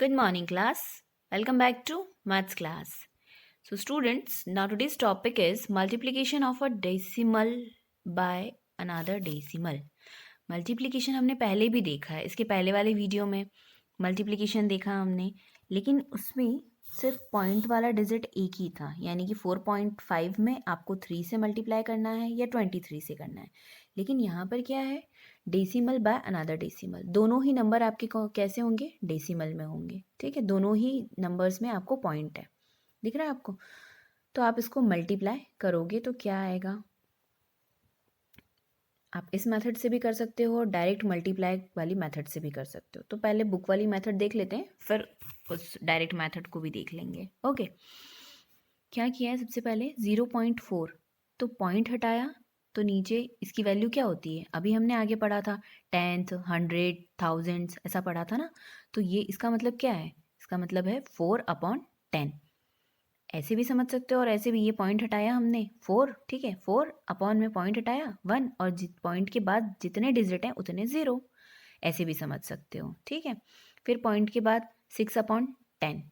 Good morning, class. Welcome back to maths class. So, students, now today's topic is multiplication of a decimal by another decimal. Multiplication हमने पहले भी देखा है, इसके पहले वाले वीडियो में मल्टीप्लिकेशन देखा हमने, लेकिन उसमें सिर्फ पॉइंट वाला डिजिट एक ही था, यानी कि 4.5 में आपको 3 से मल्टीप्लाई करना है या 23 से करना है। लेकिन यहाँ पर क्या है, डेसिमल बाय अनदर डेसिमल, दोनों ही नंबर आपके कैसे होंगे, डेसिमल में होंगे। ठीक है, दोनों ही नंबर्स में आपको पॉइंट है, दिख रहा है आपको। तो आप इसको मल्टीप्लाई करोगे तो क्या आएगा, आप इस मेथड से भी कर सकते हो और डायरेक्ट मल्टीप्लाई वाली मेथड से भी कर सकते हो। तो पहले बुक वाली मेथड देख लेते हैं, फिर उस डायरेक्ट मेथड को भी देख लेंगे। ओके, क्या किया है, सबसे पहले 0.4, तो पॉइंट हटाया तो नीचे इसकी वैल्यू क्या होती है, अभी हमने आगे पढ़ा था 10th 100 थाउजेंड्स ऐसा पढ़ा था ना। तो ये इसका मतलब क्या है, इसका मतलब है 4/10। ऐसे भी समझ सकते हो और ऐसे भी, ये पॉइंट हटाया हमने 4, ठीक है, 4 अपॉन में पॉइंट हटाया 1, और पॉइंट के बाद जितने डिजिट हैं उतने 0, ऐसे भी समझ सकते हो। ठीक है, फिर पॉइंट के बाद 6/10,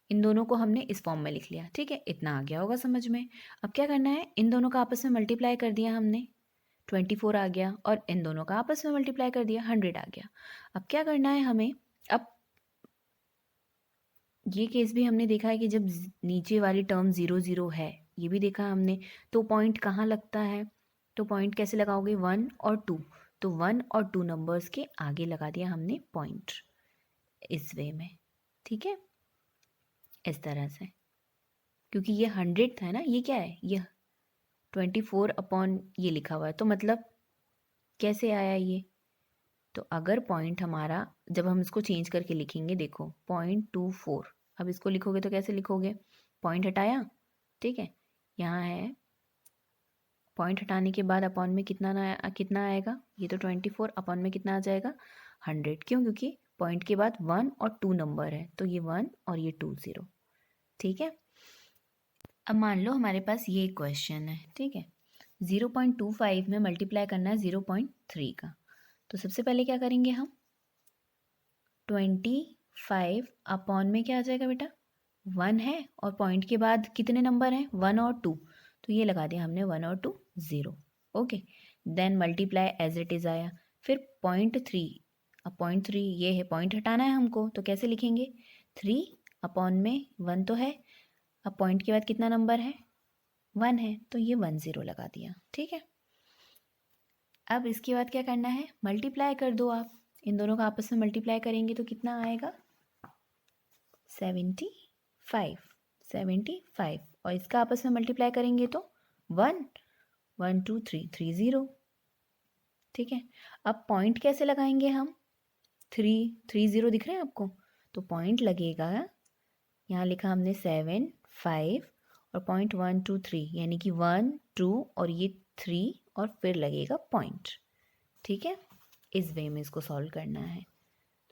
इन दोनों को हमने इस फॉर्म में लिख लिया। ठीक है, इतना आ गया होगा समझ में। अब क्या करना है, इन दोनों का आपस में मल्टीप्लाई कर दिया हमने, 24 आ गया, और इन दोनों का आपस में मल्टीप्लाई कर दिया, 100 आ गया। अब क्या करना है हमें, अब ये केस भी हमने देखा है कि जब नीचे वाली टर्म 0 0 है, ये भी देखा हमने, तो पॉइंट कहाँ लगता है, तो पॉइंट कैसे लगाओगे, 1 और 2, तो 1 और 2 नंबर्स के आगे लगा दिया हमने पॉइंट, इस वे में। ठीक है, इस तरह से, क्योंकि ये 100 था ना, ये क्या है, ये 24 अपॉन ये लिखा हुआ है, तो मतलब कैसे आया ये, तो अगर पॉइंट हमारा, जब हम इसको चेंज करके लिखेंगे, देखो 0.24, अब इसको लिखोगे तो कैसे लिखोगे, पॉइंट हटाया, ठीक है, यहाँ है, पॉइंट हटाने के बाद अपॉन में कितना आएगा, ये तो 24 अपॉन में कितना आ जाएगा, 100। क्यों, क्योंकि पॉइंट के बाद 1 और 2 नंबर है, तो ये 1 और ये 2 0। ठीक है, अब मान लो हमारे पास ये क्वेश्चन है, ठीक है, 0.25 में मल्टीप्लाई करना है 0.3 का। तो सबसे पहले क्या करेंगे हम, 25 अपॉन में क्या आ जाएगा बेटा, 1 है, और पॉइंट के बाद कितने नंबर हैं, 1 और 2, तो ये लगा दिया हमने 1 और 2 0। Okay, then multiply as it is आया, फिर 0.3, अब 0.3 ये है, पॉइंट हटाना है हमको, तो कैसे लिखेंगे, 3 अपॉन में 1 तो है, अब पॉइंट के बाद कितना नंबर है, 1 है, तो ये 1 0 लगा दिया। ठीक है, अब इसके बाद क्या करना है, मल्टीप्लाई कर दो आप, इन दोनों का आपस में मल्टीप्लाई करेंगे तो कितना आएगा, 75, और इसका आपस में मल्टीप्लाई करेंगे तो 1 1 2 3 3 0। ठीक है, अब पॉइंट कैसे लगाएंगे हम, 3 3 0 दिख रहे हैं आपको, तो पॉइंट लगेगा, यहाँ लिखा हमने 7 5, और पॉइंट 1 2 3, यानी कि 1 2 और ये 3, और फिर लगेगा पॉइंट। ठीक है, इस वे में इसको सॉल्व करना है,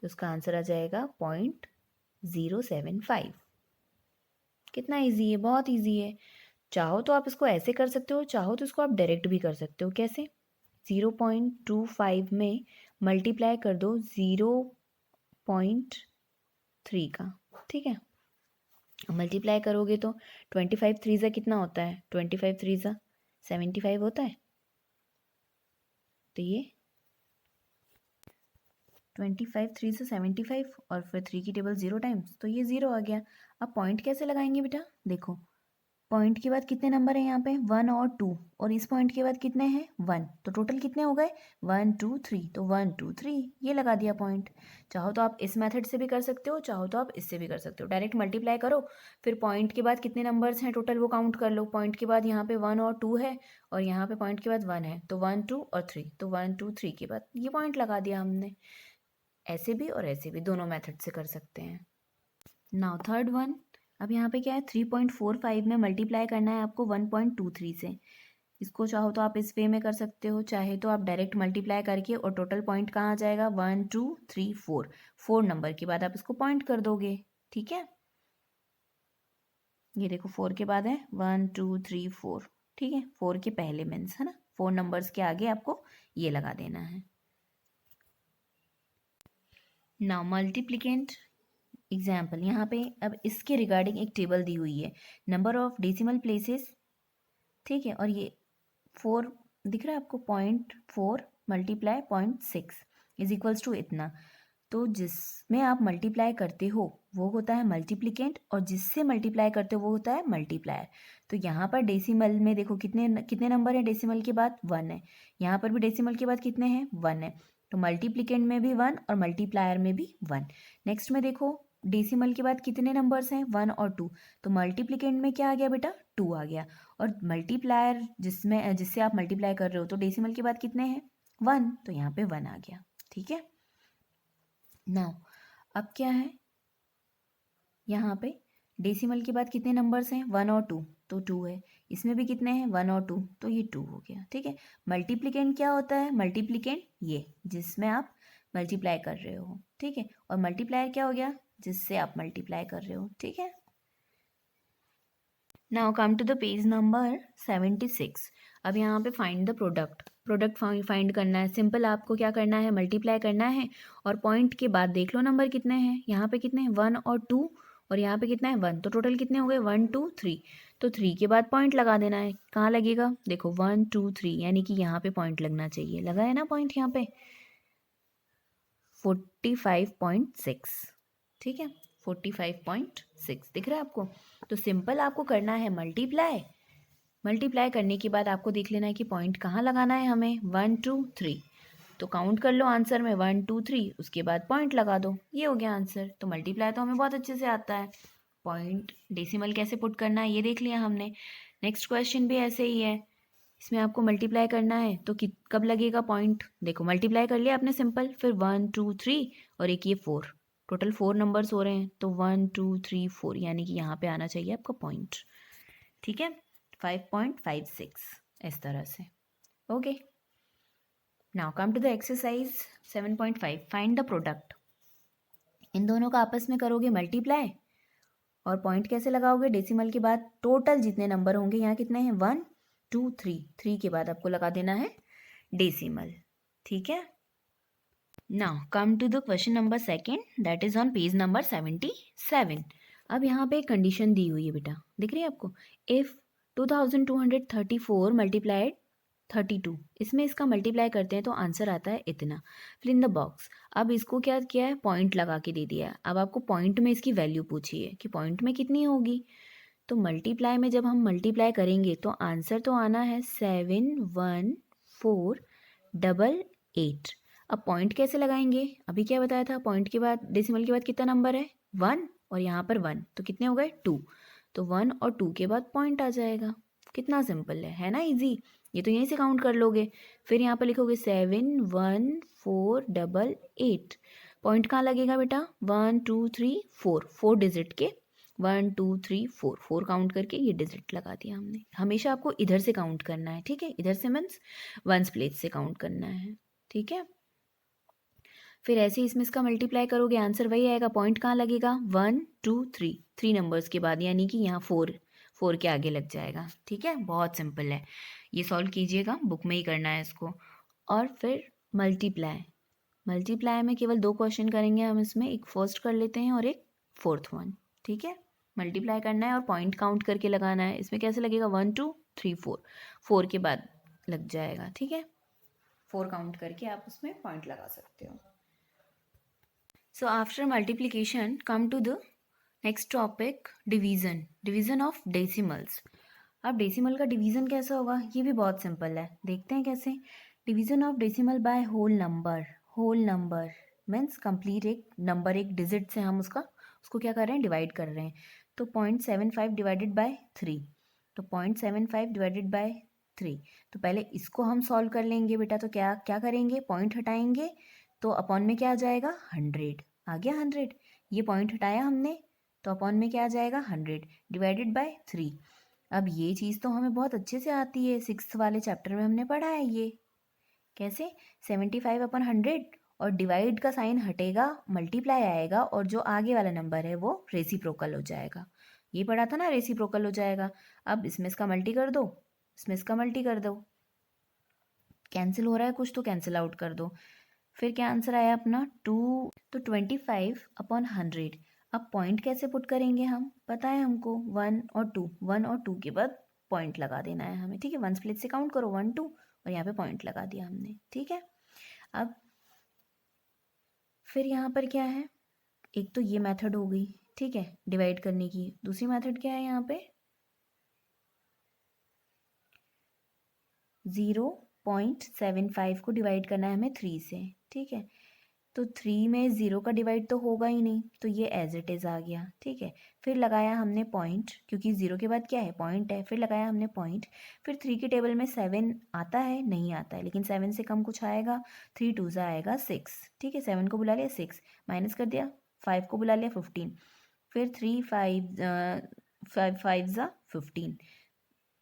तो इसका आंसर आ जाएगा 0.075। कितना इजी है, बहुत इजी है। चाहो तो आप इसको ऐसे कर सकते हो, चाहो तो इसको आप डायरेक्ट भी कर सकते हो। कैसे, 0.25 में मल्टीप्लाई कर दो 0.3 का। ठीक है, मल्टीप्लाई करोगे तो 25 3 ज़ा कितना होता है, 25 3 ज़ा 75 होता है, तो ये 25 3 से 75, और फिर 3 की टेबल 0 टाइम्स, तो ये 0 आ गया। अब पॉइंट कैसे लगाएंगे बेटा, देखो पॉइंट के बाद कितने नंबर हैं यहाँ पे, 1 और 2, और इस पॉइंट के बाद कितने हैं, 1, तो टोटल कितने हो गए, 1 2 3, तो 1 2 3 ये लगा दिया पॉइंट। चाहो तो आप इस मेथड से भी कर सकते हो, चाहो तो आप इससे भी कर सकते हो, डायरेक्ट मल्टीप्लाई करो, फिर पॉइंट के बाद कितने नंबर्स हैं टोटल वो काउंट कर लो, पॉइंट के बाद यहाँ पे 1 और 2 है, और यहाँ पे पॉइंट के बाद 1 है, तो 1 2 और 3, तो 1 2 3 के बाद ये पॉइंट लगा दिया हमने। ऐसे भी और ऐसे भी दोनों मेथड से कर सकते हैं। नाउ थर्ड वन, अब यहाँ पे क्या है, 3.45 में मल्टीप्लाई करना है आपको 1.23 से। इसको चाहो तो आप इस वे में कर सकते हो, चाहे तो आप डायरेक्ट मल्टीप्लाई करके, और टोटल पॉइंट कहाँ आ जाएगा, 1 2 3 4, 4 नंबर के बाद आप इसको पॉइंट कर दोगे। ठीक है, ये देखो 4 के बाद है 1 2 3 4, ठीक है, 4 के पहले मीन्स है ना, 4 नंबर्स के आगे आपको ये लगा देना है। नाउ मल्टीप्लिकेंट एग्जाम्पल यहाँ पे अब इसके रिगार्डिंग एक टेबल दी हुई है, नंबर ऑफ डेसिमल प्लेसेस, ठीक है, और ये 4 दिख रहा है आपको, 0.4 मल्टीप्लाई 0.6 इज इक्वल्स टू इतना। तो जिसमें आप मल्टीप्लाई करते हो वो होता है मल्टीप्लिकेंट, और जिससे मल्टीप्लाई करते हो वो होता है मल्टीप्लायर। तो यहाँ पर डेसिमल में देखो कितने कितने नंबर हैं, डेसिमल के बाद 1 है, यहाँ पर भी डेसिमल के बाद कितने हैं, 1 है। तो मल्टीप्लिकेंट में भी 1 और मल्टीप्लायर में भी 1। नेक्स्ट में देखो डेसिमल के बाद कितने नंबर्स हैं, 1 और 2। तो मल्टीप्लिकेंट में क्या आ गया बेटा, 2 आ गया। और मल्टीप्लायर जिसमें जिससे आप मल्टीप्लाई कर रहे हो तो डेसिमल के बाद कितने हैं, 1, तो यहाँ पे 1 आ गया। ठीक है, नाउ अब क्या है, यहाँ पे डेसिमल के बाद कितने नंबर्स हैं, 1 और 2, तो 2 है। इसमें भी कितने हैं, 1 और 2, तो ये 2 हो गया। ठीक है, मल्टीप्लिकेंट क्या होता है, मल्टीप्लिकेंट ये जिसमें आप मल्टीप्लाई कर रहे हो, ठीक है, और मल्टीप्लायर क्या हो गया, जिससे आप मल्टीप्लाई कर रहे हो। ठीक है, now come to the page number 76। अब यहाँ पे फाइंड द प्रोडक्ट फाइंड करना है। सिंपल, आपको क्या करना है, मल्टीप्लाई करना है, और पॉइंट के बाद देख लो नंबर कितने हैं, यहाँ पे कितने हैं, 1 और 2, और यहाँ पे कितना है, 1, तो टोटल कितने हो गए, 1 2 3। तो 3 के बाद पॉइंट लगा देना है। कहाँ लगेगा, देखो 1 2 3, यानी कि यहाँ पे पॉइंट लगना चाहिए। लगा है ना पॉइंट यहाँ पे, 45.6। ठीक है, 45.6 दिख रहा है आपको। तो सिंपल आपको करना है मल्टीप्लाई करने के बाद आपको देख लेना है कि पॉइंट कहाँ लगाना है हमें, 1 2 3। तो काउंट कर लो आंसर में 1 2 3, उसके बाद पॉइंट लगा दो, ये हो गया आंसर। तो मल्टीप्लाई तो हमें बहुत अच्छे से आता है, पॉइंट डेसिमल कैसे पुट करना है ये देख लिया हमने। नेक्स्ट क्वेश्चन भी ऐसे ही है, इसमें आपको मल्टीप्लाई करना है तो कब लगेगा पॉइंट, देखो मल्टीप्लाई कर लिया आपने सिंपल, फिर 1 2 3 और एक ये 4, टोटल 4 नंबर्स हो रहे हैं, तो 1 2 3 4, यानी कि यहाँ पे आना चाहिए आपका पॉइंट। ठीक है, 5.56 इस तरह से। Okay, now come to the exercise 7.5, find the product. इन दोनों का आपस में करोगे मल्टीप्लाई, और पॉइंट कैसे लगाओगे, डेसिमल के बाद टोटल जितने नंबर होंगे, यहाँ कितने हैं, 1 2 3, 3 के बाद आपको लगा देना है डेसिमल। ठीक है, now come to the question number second, that is on page number 77। अब यहाँ पे एक कंडीशन दी हुई है बेटा, दिख रही है आपको, इफ 2234 मल्टीप्लाइड 32, इसमें इसका मल्टीप्लाई करते हैं तो आंसर आता है इतना, फिल इन द बॉक्स। अब इसको क्या किया है, पॉइंट लगा के दे दिया है। अब आपको पॉइंट में इसकी वैल्यू पूछी है कि पॉइंट में कितनी होगी। तो मल्टीप्लाई में जब हम मल्टीप्लाई करेंगे तो आंसर तो आना है 7148। अब पॉइंट कैसे लगाएंगे, अभी क्या बताया था, पॉइंट के बाद डेसिमल के बाद कितना नंबर है, 1, और यहाँ पर 1, तो कितने हो गए, 2। तो 1 और 2 के बाद पॉइंट आ जाएगा। कितना सिंपल है ना, इजी। ये तो यहीं से काउंट कर लोगे, फिर यहाँ पर लिखोगे 71488। पॉइंट कहाँ लगेगा बेटा, 1 2 3 4, 4 डिजिट के, 1 2 3 4, 4 काउंट करके ये डिजिट लगा दिया हमने। हमेशा आपको इधर से काउंट करना है, ठीक है, इधर से मीन्स वंस प्लेस से काउंट करना है। ठीक है, फिर ऐसे ही इसमें इसका मल्टीप्लाई करोगे आंसर वही आएगा। पॉइंट कहाँ लगेगा, 1 2 3, 3 नंबर्स के बाद, यानी कि यहाँ 4 के आगे लग जाएगा। ठीक है, बहुत सिंपल है, ये सॉल्व कीजिएगा, बुक में ही करना है इसको। और फिर मल्टीप्लाई में केवल 2 क्वेश्चन करेंगे हम इसमें, एक फर्स्ट कर लेते हैं और एक फोर्थ वन। ठीक है, मल्टीप्लाई करना है और पॉइंट काउंट करके लगाना है। इसमें कैसे लगेगा, 1 2 3 4, 4 के बाद लग जाएगा। ठीक है, 4 काउंट करके आप उसमें पॉइंट लगा सकते हो। So after multiplication come to the next topic, division of decimals. अब डेसिमल का डिवीजन कैसा होगा, ये भी बहुत सिंपल है, देखते हैं कैसे। Division of decimal by whole number means complete एक नंबर, एक डिजिट से हम उसको क्या कर रहे हैं, डिवाइड कर रहे हैं। तो 0.75 डिवाइडेड बाय 3, तो 0.75 डिवाइडेड बाय 3। तो पहले इसको हम सॉल्व कर लेंगे बेटा। तो क्या क्या करेंगे, पॉइंट हटाएंगे, तो अपॉन में क्या आ जाएगा, 100 आ गया। 100, ये पॉइंट हटाया हमने, तो अपॉन में क्या आ जाएगा, 100 डिवाइडेड बाय 3। अब ये चीज़ तो हमें बहुत अच्छे से आती है, 6th वाले चैप्टर में हमने पढ़ा है। ये कैसे, 75/100, और डिवाइड का साइन हटेगा, मल्टीप्लाई आएगा, और जो आगे वाला नंबर है वो रेसिप्रोकल हो जाएगा। ये पढ़ा था ना, रेसिप्रोकल हो जाएगा। अब इसमें इसका मल्टी कर दो, इसमें इसका मल्टी कर दो, कैंसिल हो रहा है कुछ तो कैंसिल आउट कर दो। फिर क्या आंसर आया अपना, 2, तो 25/100। अब पॉइंट कैसे पुट करेंगे हम, पता है हमको 1 और 2 के बाद पॉइंट लगा देना है हमें, ठीक है। 1 प्लेस से काउंट करो 1 2 और यहाँ पे पॉइंट लगा दिया हमने, ठीक है। अब फिर यहाँ पर क्या है, एक तो ये मेथड हो गई, ठीक है, डिवाइड करने की। दूसरी मेथड क्या है, यहाँ पे 0.75 को डिवाइड करना है हमें 3 से, ठीक है। तो 3 में 0 का डिवाइड तो होगा ही नहीं, तो ये एज इट इज़ आ गया, ठीक है। फिर लगाया हमने पॉइंट, क्योंकि 0 के बाद क्या है, पॉइंट है। फिर लगाया हमने पॉइंट। फिर 3 के टेबल में 7 आता है, नहीं आता है, लेकिन 7 से कम कुछ आएगा। 3 2 ज़ा आएगा 6, ठीक है। 7 को बुला लिया, 6 माइनस कर दिया, 5 को बुला लिया 15। फिर 3 5 ज़ा 15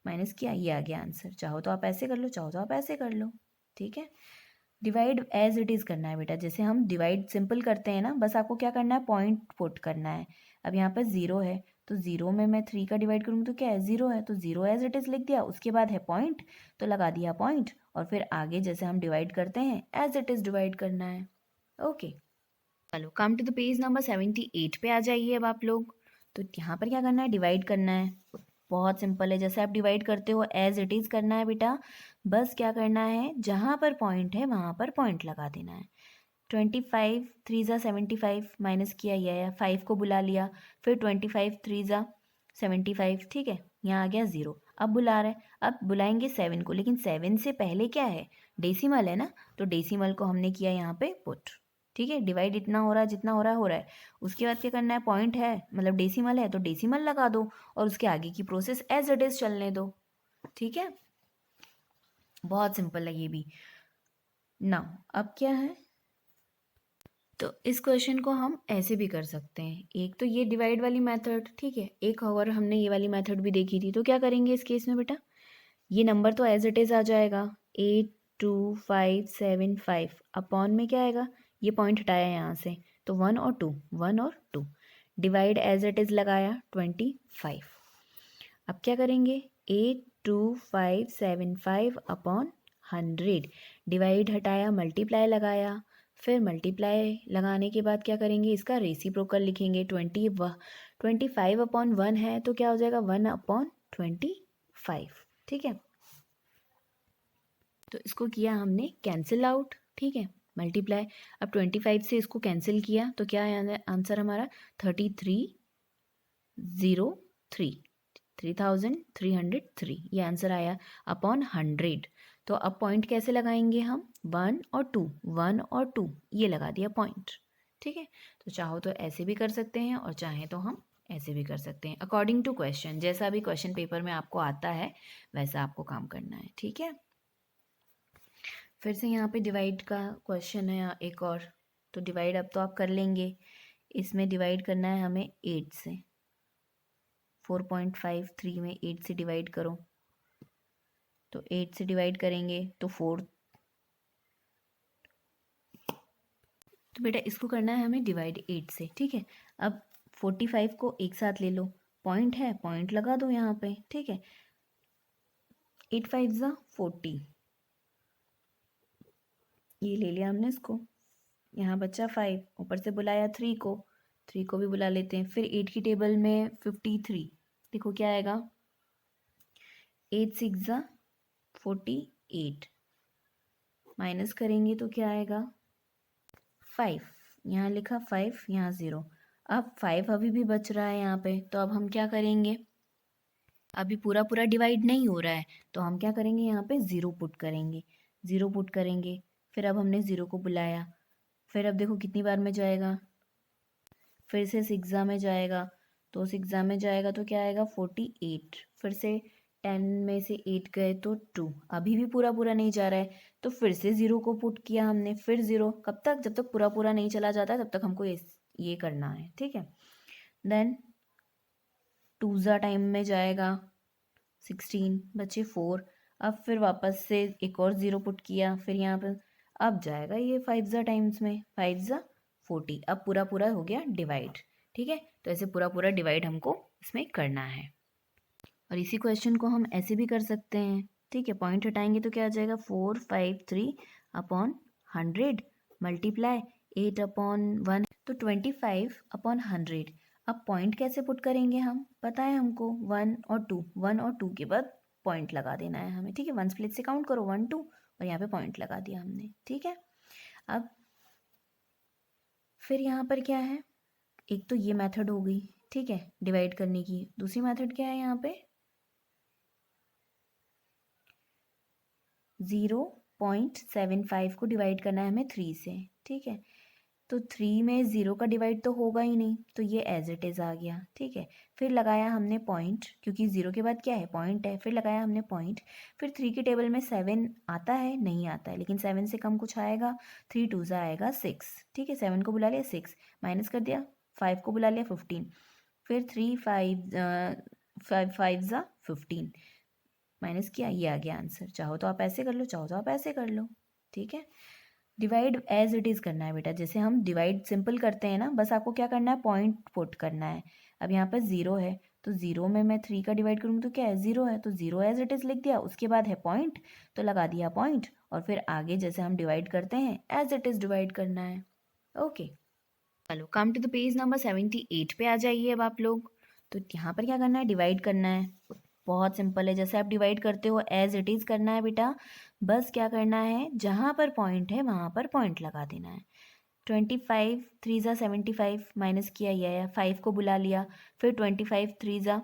माइनस किया, ये आ गया आंसर। चाहो तो आप ऐसे कर लो, चाहो तो आप ऐसे कर लो, ठीक है। डिवाइड एज इट इज़ करना है बेटा, जैसे हम डिवाइड सिंपल करते हैं ना, बस आपको क्या करना है, पॉइंट पुट करना है। अब यहाँ पर 0 है, तो 0 में मैं 3 का डिवाइड करूँगी तो क्या है, 0 है, तो 0 एज इट इज़ लिख दिया। उसके बाद है पॉइंट, तो लगा दिया पॉइंट, और फिर आगे जैसे हम डिवाइड करते हैं एज इट इज़ डिवाइड करना है। ओके, चलो come to the page number 78 पे आ जाइए अब आप लोग। तो यहाँ पर क्या करना है, डिवाइड करना है। बहुत सिंपल है, जैसे आप डिवाइड करते हो एज इट इज़ करना है बेटा। बस क्या करना है, जहाँ पर पॉइंट है वहाँ पर पॉइंट लगा देना है। 25 3 ज़ा 75 माइनस किया, ये आया। 5 को बुला लिया, फिर 25 3 ज़ा 75, ठीक है। यहाँ आ गया 0। अब बुला रहे, अब बुलाएंगे 7 को, लेकिन 7 से पहले क्या है, डेसिमल है ना, तो डेसिमल को हमने किया यहाँ पे पुट, ठीक है। डिवाइड इतना हो रहा है, जितना हो रहा है हो रहा है। उसके बाद क्या करना है, पॉइंट है मतलब डेसिमल है, तो डेसिमल लगा दो और उसके आगे की प्रोसेस एज इट इज़ चलने दो, ठीक है। बहुत सिंपल है ये भी। नाउ अब क्या है, तो इस क्वेश्चन को हम ऐसे भी कर सकते हैं। एक तो ये डिवाइड वाली मेथड, ठीक है। एक और हमने ये वाली मेथड भी देखी थी। तो क्या करेंगे इस केस में बेटा, ये नंबर तो एज इट इज़ आ जाएगा, 8257 अपॉन में क्या आएगा, ये पॉइंट हटाया यहाँ से, तो 1 और 2, 1 और 2, डिवाइड एज इट इज़ लगाया 25। अब क्या करेंगे, 82575 अपॉन 100, डिवाइड हटाया, मल्टीप्लाई लगाया। फिर मल्टीप्लाई लगाने के बाद क्या करेंगे, इसका रेसिप्रोकल लिखेंगे। 25 अपॉन 1 है, तो क्या हो जाएगा 1 अपॉन 25, ठीक है। तो इसको किया हमने कैंसिल आउट, ठीक है, मल्टीप्लाई। अब 25 से इसको कैंसिल किया, तो क्या है आंसर हमारा, 3303, 3303, ये आंसर आया अपॉन 100। तो अब पॉइंट कैसे लगाएंगे हम, 1 और 2, 1 और 2, ये लगा दिया पॉइंट, ठीक है। तो चाहो तो ऐसे भी कर सकते हैं और चाहें तो हम ऐसे भी कर सकते हैं, अकॉर्डिंग टू क्वेश्चन। जैसा भी क्वेश्चन पेपर में आपको आता है वैसा आपको काम करना है, ठीक है। फिर से यहाँ पे डिवाइड का क्वेश्चन है एक और, तो डिवाइड अब तो आप कर लेंगे। इसमें डिवाइड करना है हमें 8 से, 4.53 में 8 से डिवाइड करो, तो 8 से डिवाइड करेंगे तो 4, तो बेटा इसको करना है हमें डिवाइड 8 से, ठीक है। अब 45 को एक साथ ले लो, पॉइंट है, पॉइंट लगा दो यहाँ पे, ठीक है। 8 5 ज़ा 40, ये ले लिया हमने इसको। यहाँ बच्चा 5, ऊपर से बुलाया 3 को, 3 को भी बुला लेते हैं। फिर 8 की टेबल में 53, देखो क्या आएगा, 8 6 ज़ा 48, माइनस करेंगे तो क्या आएगा 5, यहाँ लिखा 5, यहाँ 0। अब 5 अभी भी बच रहा है यहाँ पे, तो अब हम क्या करेंगे, अभी पूरा पूरा डिवाइड नहीं हो रहा है, तो हम क्या करेंगे, यहाँ पे 0 पुट करेंगे, 0 पुट करेंगे। फिर अब हमने 0 को बुलाया, फिर अब देखो कितनी बार में जाएगा, फिर से 6 में जाएगा, तो 6 में जाएगा तो क्या आएगा 48। फिर से 10 में से 8 गए तो 2, अभी भी पूरा पूरा नहीं जा रहा है, तो फिर से 0 को पुट किया हमने, फिर 0, कब तक, जब तक पूरा पूरा नहीं चला जाता तब तक हमको ये करना है, ठीक है। देन 2 ज़ा टाइम में जाएगा 16, बचे 4। अब फिर वापस से एक और 0 पुट किया, फिर यहाँ पर अब जाएगा ये 5 ज़ा टाइम्स में, 5 ज़ा 40। अब पूरा पूरा हो गया डिवाइड, ठीक है। तो ऐसे पूरा पूरा डिवाइड हमको इसमें करना है। और इसी क्वेश्चन को हम ऐसे भी कर सकते हैं, ठीक है। पॉइंट हटाएंगे तो क्या आ जाएगा, 453 अपॉन 100 मल्टीप्लाई 8 अपॉन 1, तो 25/100। अब पॉइंट कैसे पुट करेंगे हम, पता है हमको 1 और 2, 1 और 2 के बाद पॉइंट लगा देना है हमें, ठीक है। 1 प्लेस से काउंट करो 1 2 और यहाँ पे पॉइंट लगा दिया हमने, ठीक है। अब फिर यहाँ पर क्या है, एक तो ये मेथड हो गई, ठीक है, डिवाइड करने की। दूसरी मेथड क्या है, यहाँ पे 0.75 को डिवाइड करना है हमें 3 से, ठीक है। तो 3 में 0 का डिवाइड तो होगा ही नहीं, तो ये एज इट इज़ आ गया, ठीक है। फिर लगाया हमने पॉइंट, क्योंकि 0 के बाद क्या है, पॉइंट है, फिर लगाया हमने पॉइंट। फिर 3 की टेबल में 7 आता है, नहीं आता है, लेकिन 7 से कम कुछ आएगा, 3 2 आएगा 6, ठीक है। 7 को बुला लिया, 6 माइनस कर दिया, 5 को बुला लिया 15, फिर 3 5 5 15 माइनस किया, ये आ गया आंसर। चाहो तो आप ऐसे कर लो, चाहो तो आप ऐसे कर लो, ठीक है। डिवाइड एज इट इज़ करना है बेटा, जैसे हम डिवाइड सिंपल करते हैं ना, बस आपको क्या करना है, पॉइंट पुट करना है। अब यहाँ पर 0 है, तो 0 में मैं 3 का डिवाइड करूँगी तो क्या है, 0 है, तो 0 एज इट इज़ लिख दिया। उसके बाद है पॉइंट, तो लगा दिया पॉइंट, और फिर आगे जैसे हम डिवाइड करते हैं एज इट इज़ डिवाइड करना है। ओके, चलो come to the page number 78 पे आ जाइए अब आप लोग। तो यहाँ पर क्या करना है, डिवाइड करना है। बहुत सिंपल है, जैसे आप डिवाइड करते हो एज इट इज़ करना है बेटा। बस क्या करना है, जहाँ पर पॉइंट है वहाँ पर पॉइंट लगा देना है। 25 3 75 माइनस किया, ये आया, 5 को बुला लिया, फिर 25 3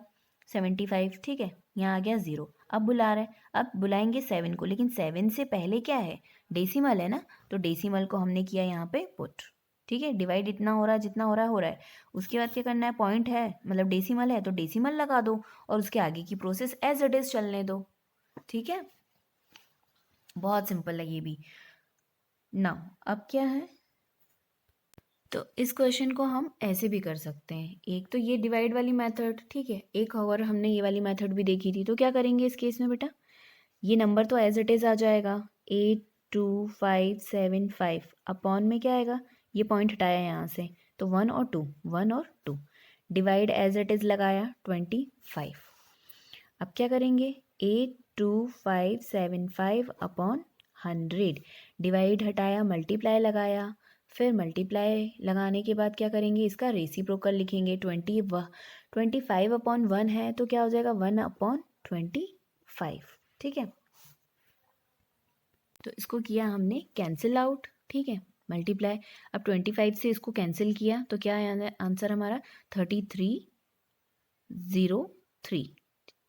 75, ठीक है। यहाँ आ गया 0। अब बुला रहे, अब बुलाएंगे 7 को, लेकिन 7 से पहले क्या है, डेसिमल है ना, तो डेसिमल को हमने किया यहाँ पे पुट, ठीक है। डिवाइड इतना हो रहा है जितना हो रहा है हो रहा है। उसके बाद क्या करना है, पॉइंट है मतलब डेसिमल है, तो डेसिमल लगा दो और उसके आगे की प्रोसेस एज इट इज़ चलने दो, ठीक है। बहुत सिंपल है ये भी ना। अब क्या है, तो इस क्वेश्चन को हम ऐसे भी कर सकते हैं। एक तो ये डिवाइड वाली मेथड, ठीक है, एक और हमने ये वाली मेथड भी देखी थी। तो क्या करेंगे इस केस में बेटा, ये नंबर तो एज इट इज़ आ जाएगा, 8255 अपॉन में क्या आएगा, ये पॉइंट हटाया यहाँ से, तो 1 और 2, 1 और 2, डिवाइड एज इट इज़ लगाया 25। अब क्या करेंगे, 82575 अपॉन 100, डिवाइड हटाया, मल्टीप्लाई लगाया, फिर मल्टीप्लाई लगाने के बाद क्या करेंगे, इसका रेसिप्रोकल लिखेंगे। 25 अपॉन 1 है, तो क्या हो जाएगा 1 अपॉन 25, ठीक है। तो इसको किया हमने कैंसिल आउट, ठीक है, मल्टीप्लाई। अब 25 से इसको कैंसिल किया, तो क्या है आंसर हमारा, 3303,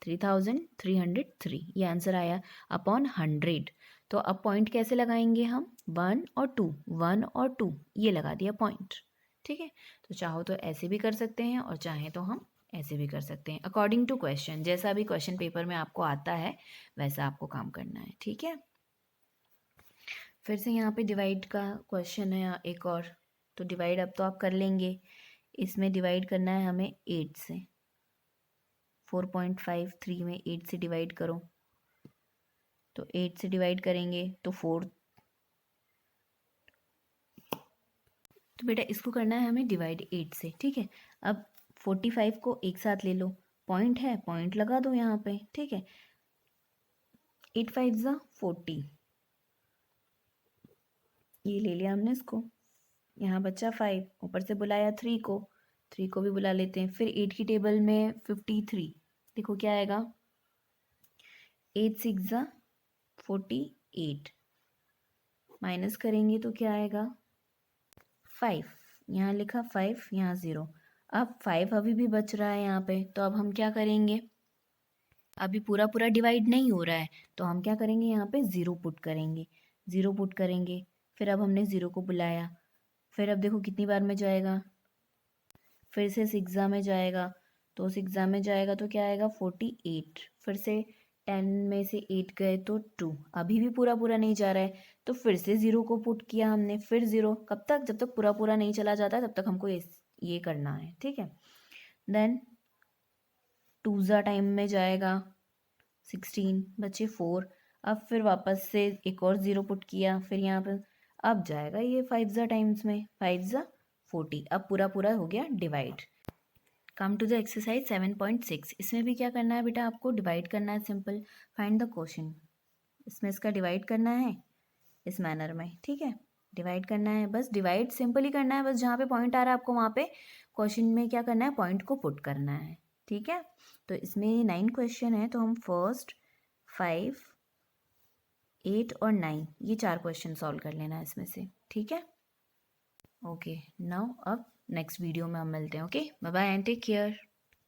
3303, ये आंसर आया अपॉन 100। तो अब पॉइंट कैसे लगाएंगे हम, 1 और 2, 1 और 2, ये लगा दिया पॉइंट, ठीक है। तो चाहो तो ऐसे भी कर सकते हैं और चाहें तो हम ऐसे भी कर सकते हैं, अकॉर्डिंग टू क्वेश्चन। जैसा भी क्वेश्चन पेपर में आपको आता है वैसा आपको काम करना है, ठीक है। फिर से यहाँ पे डिवाइड का क्वेश्चन है एक और, तो डिवाइड अब तो आप कर लेंगे। इसमें डिवाइड करना है हमें 8 से, 4.53 में 8 से डिवाइड करो, तो 8 से डिवाइड करेंगे तो 4, तो बेटा इसको करना है हमें डिवाइड 8 से, ठीक है। अब 45 को एक साथ ले लो, पॉइंट है, पॉइंट लगा दो यहाँ पे, ठीक है। 8 5 40, ये ले लिया हमने इसको, यहाँ बच्चा 5, ऊपर से बुलाया 3 को, 3 को भी बुला लेते हैं। फिर 8 की टेबल में 53, देखो क्या आएगा, 8 6 48, माइनस करेंगे तो क्या आएगा 5, यहाँ लिखा 5, यहाँ 0। अब 5 अभी भी बच रहा है यहाँ पे, तो अब हम क्या करेंगे, अभी पूरा पूरा डिवाइड नहीं हो रहा है, तो हम क्या करेंगे, यहाँ पे 0 पुट करेंगे, 0 पुट करेंगे। फिर अब हमने 0 को बुलाया, फिर अब देखो कितनी बार में जाएगा, फिर से 6 में जाएगा, तो 6 में जाएगा तो क्या आएगा 48, फिर से 10 में से 8 गए तो 2, अभी भी पूरा पूरा नहीं जा रहा है, तो फिर से 0 को पुट किया हमने, फिर 0, कब तक, जब तक पूरा पूरा नहीं चला जाता तब तक हमको ये करना है, ठीक है। देन 2 टाइम में जाएगा 16, बचे 4, अब फिर वापस से एक और 0 पुट किया, फिर यहाँ पर अब जाएगा ये 5 टाइम्स में, 5 40, अब पूरा पूरा हो गया divide. Come to the exercise 7.6, इसमें भी क्या करना है बेटा, आपको डिवाइड करना है, सिंपल, फाइंड द क्वोशंट। इसमें इसका डिवाइड करना है इस मैनर में, ठीक है। डिवाइड करना है, बस डिवाइड सिंपल ही करना है, बस जहाँ पे पॉइंट आ रहा है आपको वहाँ पे क्वेश्चन में क्या करना है, पॉइंट को पुट करना है। ठीक है, तो इसमें 9 क्वेश्चन है, तो हम फर्स्ट 5, 8 और 9 ये 4 क्वेश्चन सॉल्व कर लेना है इसमें से। ठीक है, ओके नाउ अब नेक्स्ट वीडियो में हम मिलते हैं। Okay, bye bye and take care.